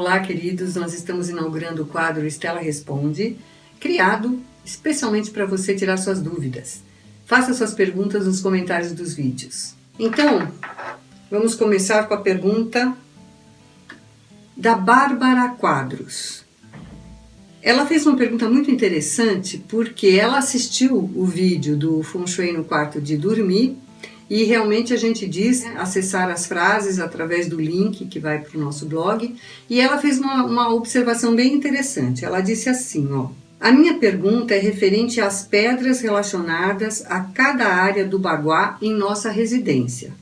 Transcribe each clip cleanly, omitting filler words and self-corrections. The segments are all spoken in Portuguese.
Olá, queridos, nós estamos inaugurando o quadro Estela Responde, criado especialmente para você tirar suas dúvidas. Faça suas perguntas nos comentários dos vídeos. Então, vamos começar com a pergunta da Bárbara Quadros. Ela fez uma pergunta muito interessante porque ela assistiu o vídeo do Feng Shui no quarto de dormir e realmente a gente diz acessar as frases através do link que vai para o nosso blog, e ela fez uma observação bem interessante. Ela disse assim, a minha pergunta é referente às pedras relacionadas a cada área do baguá em nossa residência.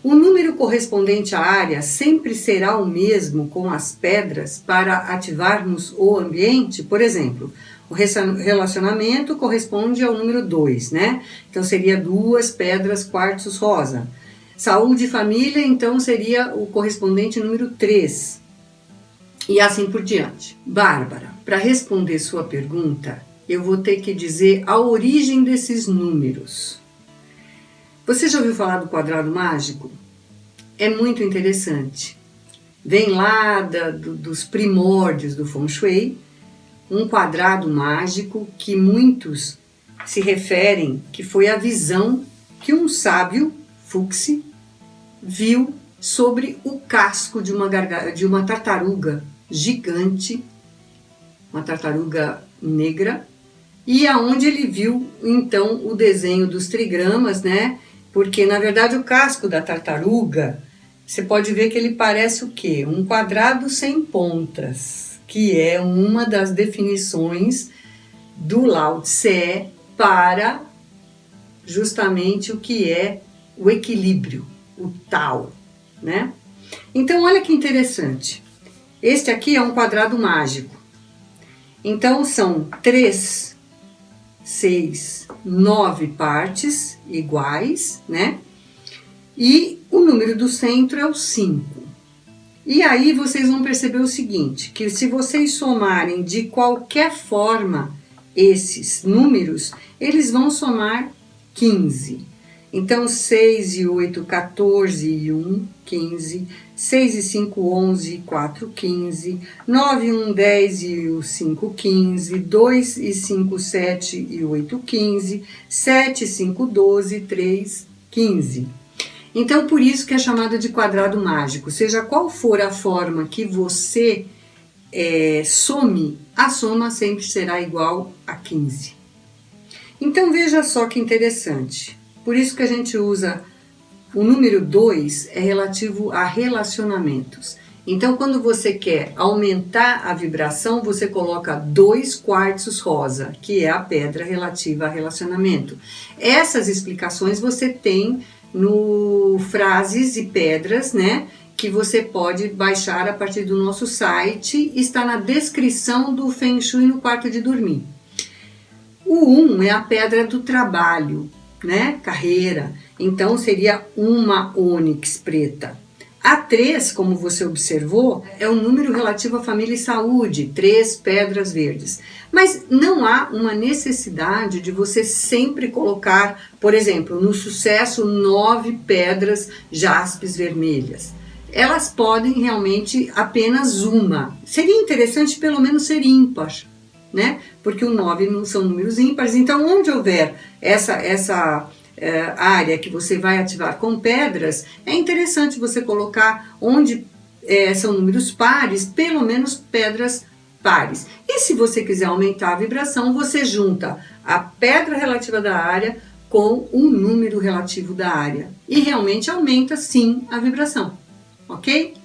O número correspondente à área sempre será o mesmo com as pedras para ativarmos o ambiente? Por exemplo, o relacionamento corresponde ao número 2, né? Então seria 2 pedras quartzos rosa. Saúde e família, então seria o correspondente número 3. E assim por diante. Bárbara, para responder sua pergunta, eu vou ter que dizer a origem desses números. Você já ouviu falar do quadrado mágico? É muito interessante. Vem lá dos primórdios do Feng Shui, um quadrado mágico que muitos se referem que foi a visão que um sábio, Fuxi, viu sobre o casco de uma tartaruga gigante, uma tartaruga negra, e aonde ele viu então o desenho dos trigramas, né? Porque na verdade o casco da tartaruga, você pode ver que ele parece o quê? Um quadrado sem pontas, que é uma das definições do Lao Tse para justamente o que é o equilíbrio, o Tao, né? Então olha que interessante. Este aqui é um quadrado mágico. Então são 3, 6, 9 partes iguais, né? E o número do centro é o 5. E aí vocês vão perceber o seguinte, que se vocês somarem de qualquer forma esses números, eles vão somar 15. Então 6 e 8, 14 e 1, 15, 6 e 5, 11 e 4, 15, 9 e 1, 10 e o 5, 15, 2 e 5, 7 e 8, 15, 7 e 5, 12, 3, 15. Então, por isso que é chamada de quadrado mágico. Seja qual for a forma que você some, a soma sempre será igual a 15. Então, veja só que interessante. Por isso que a gente usa o número 2 é relativo a relacionamentos. Então, quando você quer aumentar a vibração, você coloca 2 quartzos rosa, que é a pedra relativa a relacionamento. Essas explicações você tem no Frases e Pedras, né? Que você pode baixar a partir do nosso site, está na descrição do Feng Shui no quarto de dormir. O 1 é a pedra do trabalho, né? Carreira, então seria uma ônix preta. A 3, como você observou, é o número relativo à família e saúde, 3 pedras verdes. Mas não há uma necessidade de você sempre colocar, por exemplo, no sucesso 9 pedras jaspes vermelhas. Elas podem realmente apenas uma. Seria interessante pelo menos ser ímpar, né? Porque o 9 não são números ímpares. Então, onde houver essa área que você vai ativar com pedras, é interessante você colocar onde são números pares, pelo menos pedras pares. E se você quiser aumentar a vibração, você junta a pedra relativa da área com o número relativo da área. E realmente aumenta sim a vibração, ok?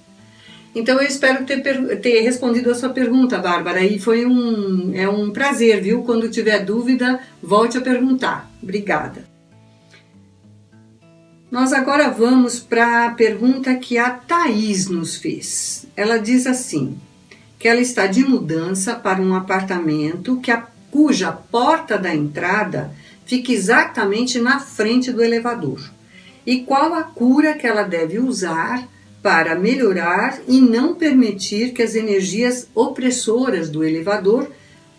Então eu espero ter respondido a sua pergunta, Bárbara, e foi um prazer, viu? Quando tiver dúvida, volte a perguntar. Obrigada. Nós agora vamos para a pergunta que a Thaís nos fez. Ela diz assim, que ela está de mudança para um apartamento cuja porta da entrada fica exatamente na frente do elevador. E qual a cura que ela deve usar para melhorar e não permitir que as energias opressoras do elevador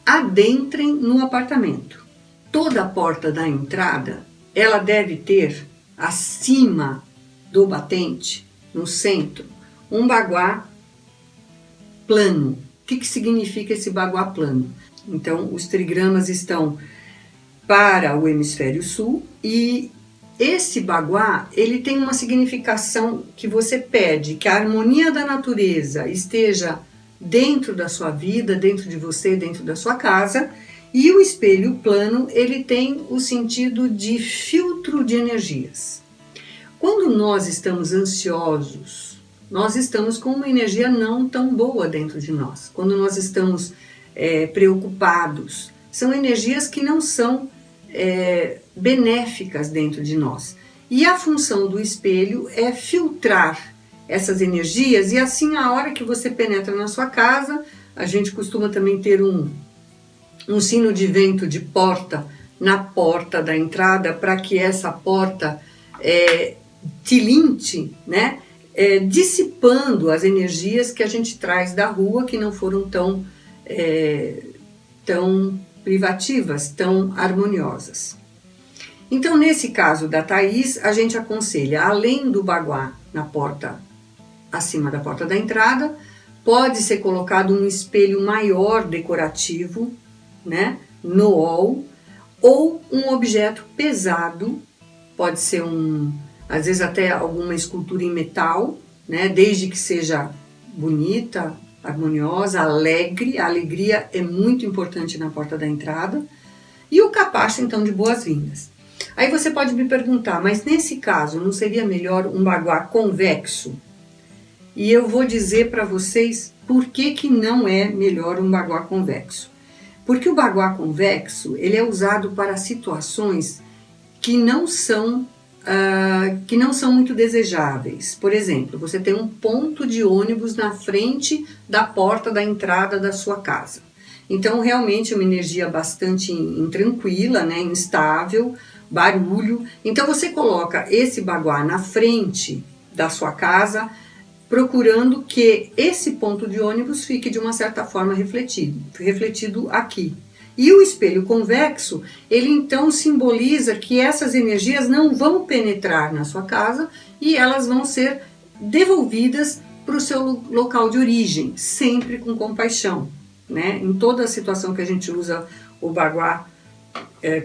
adentrem no apartamento. Toda a porta da entrada, ela deve ter acima do batente, no centro, um baguá plano. O que significa esse baguá plano? Então, os trigramas estão para o hemisfério sul e esse baguá, ele tem uma significação que você pede que a harmonia da natureza esteja dentro da sua vida, dentro de você, dentro da sua casa. E o espelho plano, ele tem o sentido de filtro de energias. Quando nós estamos ansiosos, nós estamos com uma energia não tão boa dentro de nós. Quando nós estamos preocupados, são energias que não são benéficas dentro de nós. E a função do espelho é filtrar essas energias, e assim, a hora que você penetra na sua casa, a gente costuma também ter um sino de vento de porta na porta da entrada, para que essa porta tilinte, né? Dissipando as energias que a gente traz da rua, que não foram tão privativas, tão harmoniosas. Então, nesse caso da Thaís, a gente aconselha, além do baguá na porta, acima da porta da entrada, pode ser colocado um espelho maior decorativo, né, no hall, ou um objeto pesado, pode ser às vezes até alguma escultura em metal, né, desde que seja bonita, harmoniosa, alegre. A alegria é muito importante na porta da entrada. E o capacho, então, de boas-vindas. Aí você pode me perguntar, mas nesse caso não seria melhor um baguá convexo? E eu vou dizer para vocês por que não é melhor um baguá convexo. Porque o baguá convexo, ele é usado para situações que não são muito desejáveis. Por exemplo, você tem um ponto de ônibus na frente da porta da entrada da sua casa. Então, realmente, é uma energia bastante intranquila, né, instável, barulho. Então, você coloca esse baguá na frente da sua casa, procurando que esse ponto de ônibus fique de uma certa forma refletido aqui. E o espelho convexo, ele então simboliza que essas energias não vão penetrar na sua casa e elas vão ser devolvidas para o seu local de origem, sempre com compaixão, né? Em toda a situação que a gente usa o baguá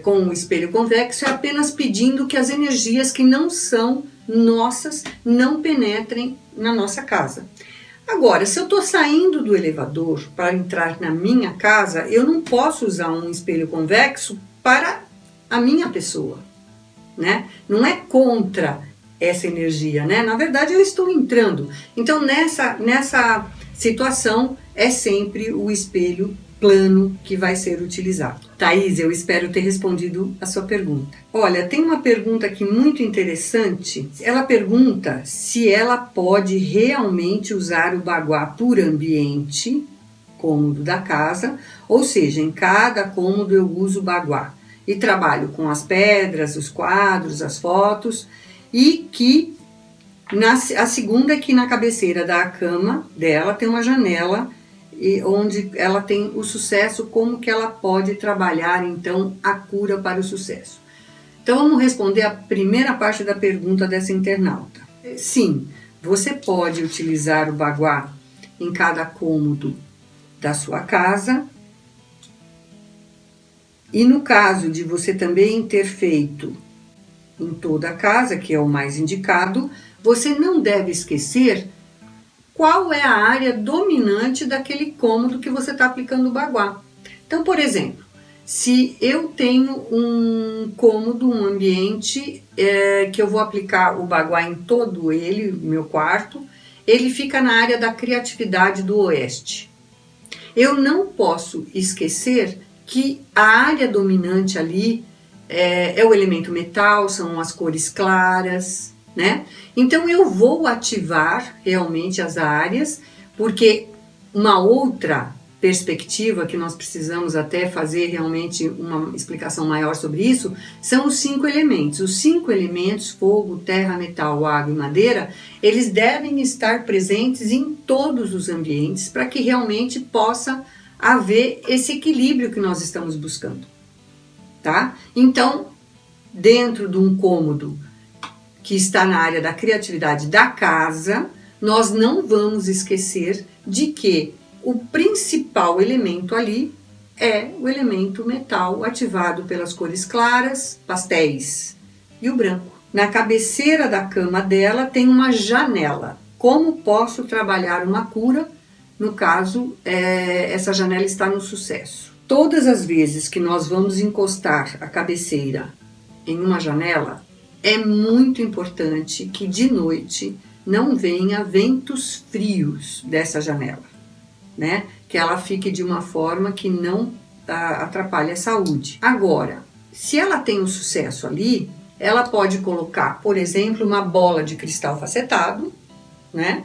com o espelho convexo, é apenas pedindo que as energias que não são nossas não penetrem na nossa casa. Agora, se eu estou saindo do elevador para entrar na minha casa, eu não posso usar um espelho convexo para a minha pessoa, né? Não é contra essa energia, né? Na verdade, eu estou entrando. Então, nessa situação, é sempre o espelho plano que vai ser utilizado. Thaís, eu espero ter respondido a sua pergunta. Olha, tem uma pergunta aqui muito interessante. Ela pergunta se ela pode realmente usar o baguá por ambiente, cômodo da casa, ou seja, em cada cômodo eu uso o baguá. E trabalho com as pedras, os quadros, as fotos, e que a segunda é que na cabeceira da cama dela tem uma janela onde ela tem o sucesso, como que ela pode trabalhar então a cura para o sucesso. Então vamos responder a primeira parte da pergunta dessa internauta. Sim, você pode utilizar o baguá em cada cômodo da sua casa, e no caso de você também ter feito em toda a casa, que é o mais indicado, você não deve esquecer qual é a área dominante daquele cômodo que você está aplicando o baguá. Então, por exemplo, se eu tenho um cômodo, um ambiente que eu vou aplicar o baguá em todo ele, meu quarto, ele fica na área da criatividade do oeste. Eu não posso esquecer que a área dominante ali é o elemento metal, são as cores claras, né? Então eu vou ativar realmente as áreas, porque uma outra perspectiva que nós precisamos até fazer realmente uma explicação maior sobre isso, são os 5 elementos. Os 5 elementos, fogo, terra, metal, água e madeira, eles devem estar presentes em todos os ambientes para que realmente possa haver esse equilíbrio que nós estamos buscando, tá? Então, dentro de um cômodo que está na área da criatividade da casa, nós não vamos esquecer de que o principal elemento ali é o elemento metal ativado pelas cores claras, pastéis e o branco. Na cabeceira da cama dela tem uma janela. Como posso trabalhar uma cura? No caso, essa janela está no sucesso. Todas as vezes que nós vamos encostar a cabeceira em uma janela, é muito importante que de noite não venha ventos frios dessa janela, né? Que ela fique de uma forma que não atrapalhe a saúde. Agora, se ela tem um sucesso ali, ela pode colocar, por exemplo, uma bola de cristal facetado, né?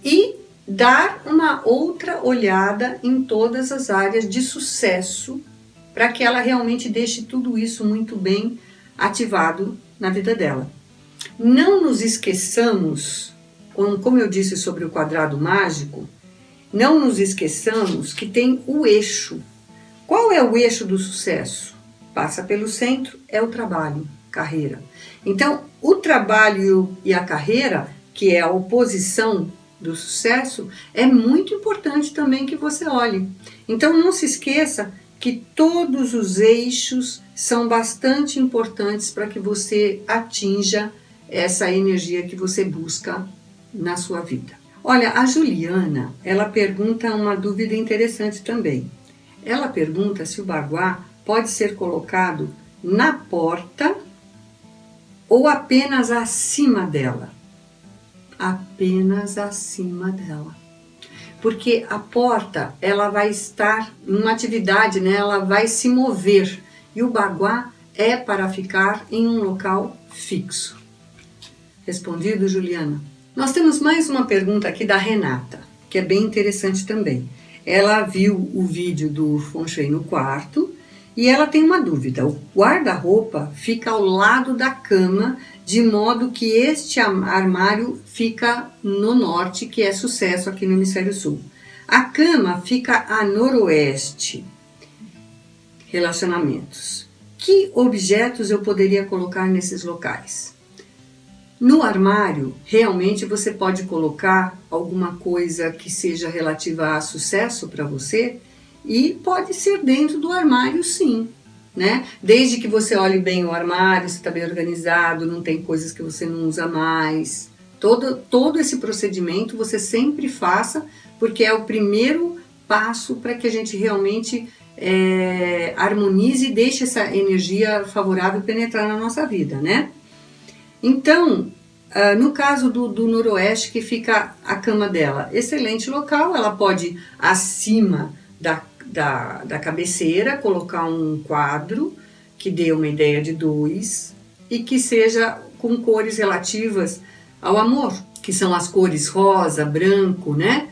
E dar uma outra olhada em todas as áreas de sucesso para que ela realmente deixe tudo isso muito bem ativado na vida dela. Não nos esqueçamos, como eu disse sobre o quadrado mágico, não nos esqueçamos que tem o eixo. Qual é o eixo do sucesso? Passa pelo centro, é o trabalho, carreira. Então, o trabalho e a carreira, que é a oposição do sucesso, é muito importante também que você olhe. Então, não se esqueça que todos os eixos são bastante importantes para que você atinja essa energia que você busca na sua vida. Olha, a Juliana, ela pergunta uma dúvida interessante também. Ela pergunta se o baguá pode ser colocado na porta ou apenas acima dela. Apenas acima dela. Porque a porta, ela vai estar em uma atividade, né? Ela vai se mover. E o baguá é para ficar em um local fixo. Respondido, Juliana? Nós temos mais uma pergunta aqui da Renata, que é bem interessante também. Ela viu o vídeo do Feng Shui no quarto e ela tem uma dúvida. O guarda-roupa fica ao lado da cama, de modo que este armário fica no norte, que é sucesso aqui no Hemisfério Sul. A cama fica a noroeste. Relacionamentos. Que objetos eu poderia colocar nesses locais? No armário, realmente você pode colocar alguma coisa que seja relativa a sucesso para você e pode ser dentro do armário, sim, né? Desde que você olhe bem o armário, se está bem organizado, não tem coisas que você não usa mais. Todo esse procedimento você sempre faça, porque é o primeiro passo para que a gente realmente harmonize e deixe essa energia favorável penetrar na nossa vida, né? Então, no caso do noroeste, que fica a cama dela, excelente local, ela pode, acima da cabeceira, colocar um quadro que dê uma ideia de 2 e que seja com cores relativas ao amor, que são as cores rosa, branco, né?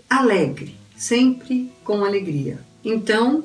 Alegre, sempre com alegria. Então,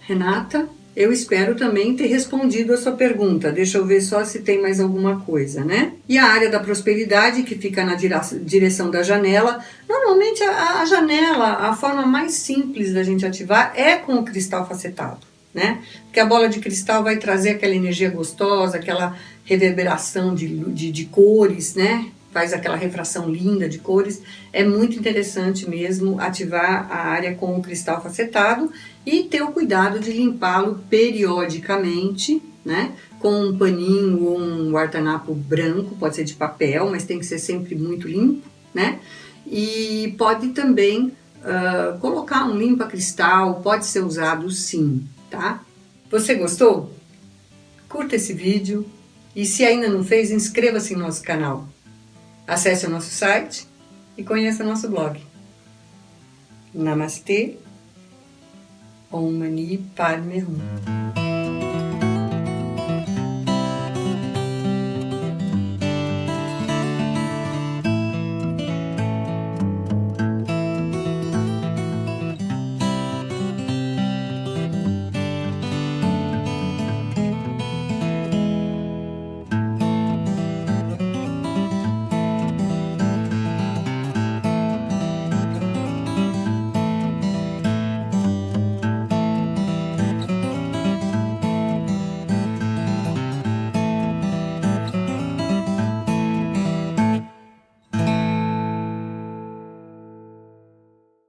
Renata, eu espero também ter respondido a sua pergunta. Deixa eu ver só se tem mais alguma coisa, né? E a área da prosperidade, que fica na direção da janela. Normalmente a janela, a forma mais simples da gente ativar é com o cristal facetado, né? Porque a bola de cristal vai trazer aquela energia gostosa, aquela reverberação de cores, né? Faz aquela refração linda de cores. É muito interessante mesmo ativar a área com o cristal facetado e ter o cuidado de limpá-lo periodicamente, né? Com um paninho ou um guardanapo branco, pode ser de papel, mas tem que ser sempre muito limpo, né? E pode também colocar um limpa-cristal, pode ser usado sim, tá? Você gostou? Curta esse vídeo e se ainda não fez, inscreva-se em nosso canal. Acesse o nosso site e conheça nosso blog. Namastê, Om Mani Padme Hum.